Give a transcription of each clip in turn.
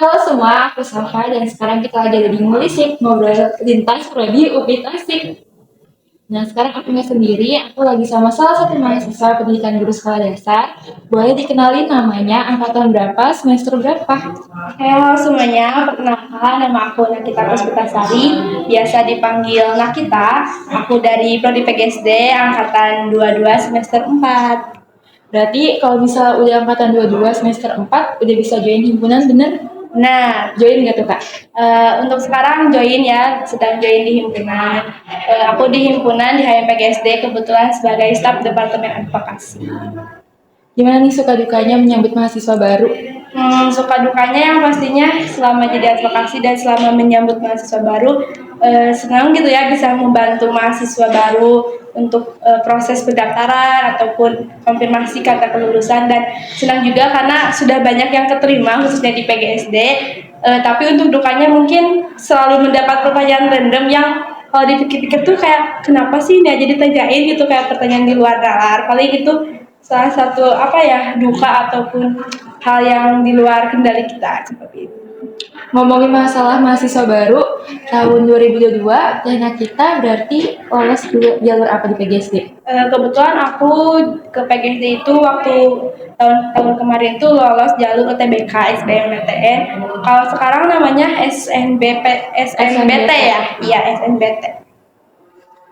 Halo semua, aku Safa dan sekarang kita lagi ada di Ngulisik, ngobrol lintas prodi UPI Tasik. Nah, sekarang aku nggak sendiri, aku lagi sama salah satu mahasiswa pendidikan guru sekolah dasar. Boleh dikenalin namanya, angkatan berapa, semester berapa? Halo semuanya, perkenalkan nama aku Nakita Puspitasari, biasa dipanggil Nakita. Aku dari Prodi PGSD angkatan 22 semester 4. Berarti kalau misalnya udah angkatan 22 semester 4, udah bisa join himpunan, bener? Nah, Join nggak tuh, Kak? untuk sekarang join ya, sedang join di himpunan. Aku di himpunan di HMPGSD kebetulan sebagai staf Departemen Advokasi. Gimana nih suka dukanya menyambut mahasiswa baru? Suka dukanya yang pastinya selama jadi advokasi dan selama menyambut mahasiswa baru, senang gitu ya bisa membantu mahasiswa baru untuk proses pendaftaran ataupun konfirmasi kata kelulusan, dan senang juga karena sudah banyak yang keterima khususnya di PGSD. Tapi untuk dukanya mungkin selalu mendapat pertanyaan random yang kalau dipikir-pikir tuh kayak kenapa sih ini aja ditanyain gitu, kayak pertanyaan di luar nalar. Paling itu salah satu apa ya, duka ataupun hal yang di luar kendali kita seperti itu. Ngomongin masalah mahasiswa baru, tahun 2022, Lena kita berarti lolos jalur apa di PGSD? Kebetulan aku ke PGSD itu waktu tahun kemarin tuh lolos jalur UTBK SBMPTN. Kalau sekarang namanya SNBT ya, iya SNBT.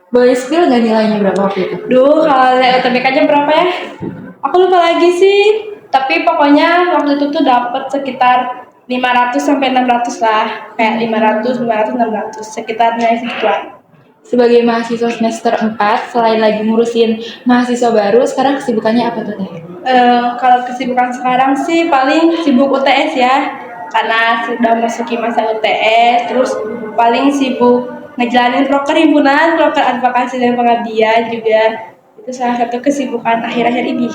Boleh spill nggak nilainya berapa waktu itu? Kalau UTBK-nya berapa ya? Aku lupa lagi sih. Tapi pokoknya waktu itu tuh dapat sekitar 500 sampai 600 lah. Kayak 500, 500, 600. Sekitarnya segituan. Sebagai mahasiswa semester 4, selain lagi ngurusin mahasiswa baru, sekarang kesibukannya apa tuh, Teh? Kalau kesibukan sekarang sih paling sibuk UTS ya. Karena sudah masuki masa UTS. Terus paling sibuk ngejalanin proker himpunan, proker advokasi dan pengabdian juga. Itu salah satu kesibukan akhir-akhir ini.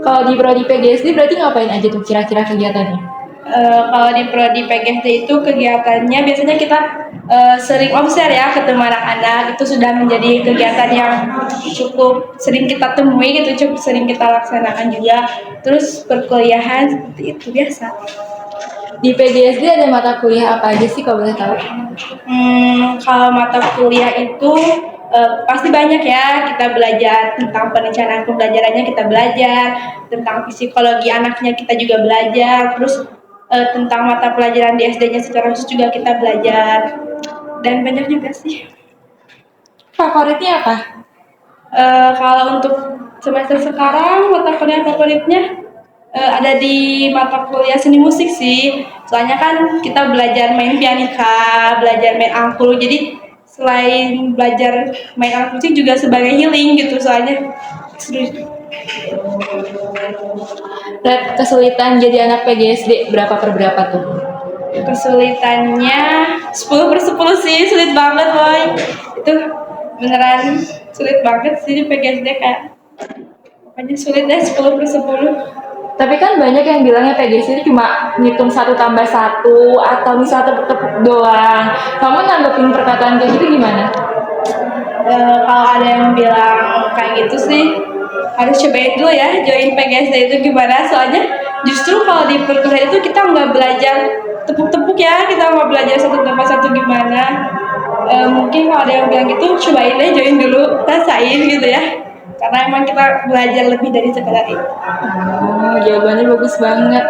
Kalau di prodi PGSD berarti ngapain aja tuh kira-kira kegiatannya? Kalau di Prodi PGSD itu kegiatannya biasanya kita sering obser ya ketemu anak-anak, itu sudah menjadi kegiatan yang cukup sering kita temui gitu, cukup sering kita laksanakan juga. Terus perkuliahan seperti itu biasa. Di PGSD ada mata kuliah apa aja sih kalau boleh tahu? Kalau mata kuliah itu pasti banyak ya, kita belajar tentang perencanaan pembelajarannya, kita belajar tentang psikologi anaknya, kita juga belajar, terus tentang mata pelajaran di SD-nya secara khusus juga kita belajar, dan banyak juga sih. Favoritnya apa? Kalau untuk semester sekarang mata kuliah favoritnya ada di mata kuliah seni musik sih. Soalnya kan kita belajar main pianika, belajar main angklung. Jadi selain belajar main alat musik juga sebagai healing gitu. Soalnya seru. Kesulitan jadi anak PGSD berapa per berapa tuh? Kesulitannya 10 per 10 sih, sulit banget boy. Itu beneran sulit banget sih di PGSD, kayak pokoknya sulit deh 10 per 10. Tapi kan banyak yang bilangnya PGSD itu cuma ngitung 1 tambah 1 atau misal tepuk-tepuk doang. Kamu nanggepin perkataan kayak gitu gimana? Kalau ada yang bilang kayak gitu sih harus cobain dulu ya join PGSD itu gimana, soalnya justru kalau di perkuliahan itu kita nggak belajar tepuk-tepuk ya, kita nggak belajar 1 tambah 1 gimana. Mungkin kalau ada yang bilang gitu cobain deh, join dulu, rasain gitu ya, karena emang kita belajar lebih dari sekedar itu. Oh, jawabannya bagus banget.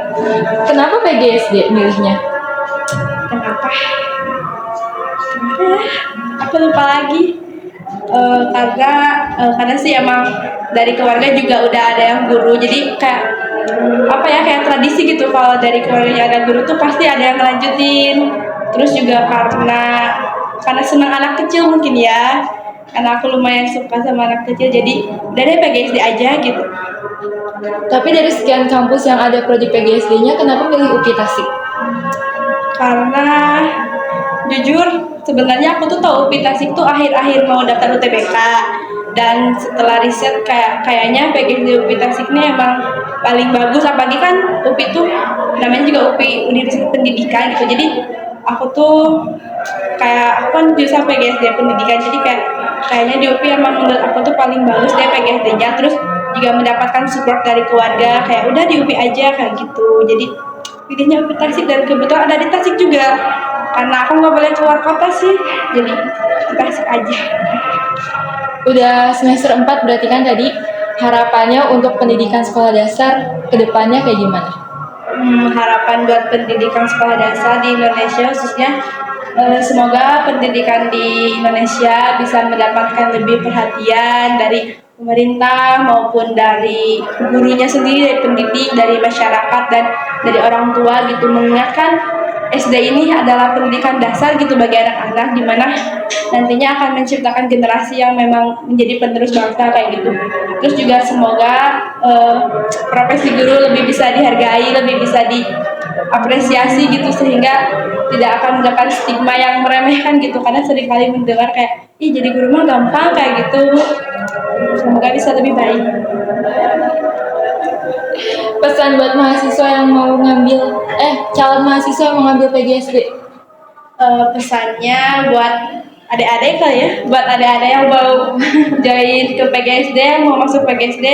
Kenapa PGSD milihnya? Kenapa? Kenapa ya? Aku lupa lagi. Karena sih emang dari keluarga juga udah ada yang guru, jadi kayak apa ya, kayak tradisi gitu, kalau dari keluarga ada guru tuh pasti ada yang ngelanjutin. Terus juga karena senang anak kecil mungkin ya, karena aku lumayan suka sama anak kecil, jadi udah deh PGSD aja gitu. Tapi dari sekian kampus yang ada prodi PGSD-nya, kenapa milih UPI Tasik? Karena jujur sebenarnya aku tuh tahu UPI Tasik tuh akhir-akhir mau daftar UTBK, dan setelah riset kayaknya PGSD UPI Tasik ini emang paling bagus, apalagi kan UPI tuh namanya juga UPI Universitas Pendidikan gitu. Jadi aku tuh kayak aku kan jurusan PGSD Pendidikan, jadi kayaknya di UPI emang menurut aku tuh paling bagus deh PGSD-nya. Terus juga mendapatkan support dari keluarga, kayak udah di UPI aja kayak gitu. Jadi pilihnya UPI Tasik dan kebetulan ada di Tasik juga. Karena aku nggak boleh keluar kota sih, jadi di Tasik aja. Udah semester 4 berarti kan tadi harapannya untuk pendidikan sekolah dasar ke depannya kayak gimana? Harapan buat pendidikan sekolah dasar di Indonesia khususnya semoga pendidikan di Indonesia bisa mendapatkan lebih perhatian dari pemerintah maupun dari gurunya sendiri, dari pendidik, dari masyarakat dan dari orang tua gitu, mengingatkan SD ini adalah pendidikan dasar gitu bagi anak-anak, di mana nantinya akan menciptakan generasi yang memang menjadi penerus bangsa kayak gitu. Terus juga semoga profesi guru lebih bisa dihargai, lebih bisa diapresiasi gitu, sehingga tidak akan mendapat stigma yang meremehkan gitu, karena seringkali mendengar kayak ih jadi guru mah gampang kayak gitu. Semoga bisa lebih baik. Pesan buat mahasiswa yang mau ngambil calon mahasiswa yang mau ngambil PGSD. Pesannya buat adik-adik kali ya, buat adik-adik yang mau join ke PGSD, yang mau masuk PGSD,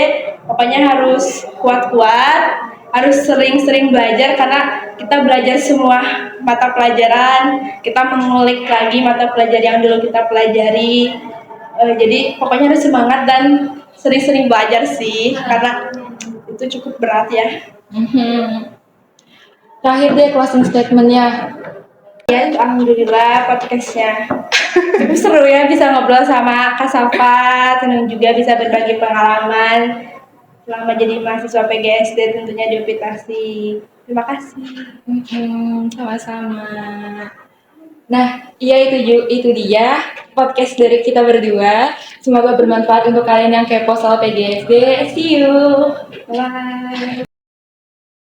pokoknya harus kuat-kuat, harus sering-sering belajar, karena kita belajar semua mata pelajaran, kita mengulik lagi mata pelajaran yang dulu kita pelajari. Jadi pokoknya harus semangat dan sering-sering belajar sih, karena itu cukup berat ya. Terakhir deh closing statementnya. Ya, alhamdulillah podcastnya cukup seru ya, bisa ngobrol sama Kak Safa, senang juga bisa berbagi pengalaman selama jadi mahasiswa PGSD tentunya di UPI Tasik. Terima kasih. Sama-sama. Nah, iya itu dia podcast dari kita berdua. Semoga bermanfaat untuk kalian yang kepo soal PGSD. See you. Bye.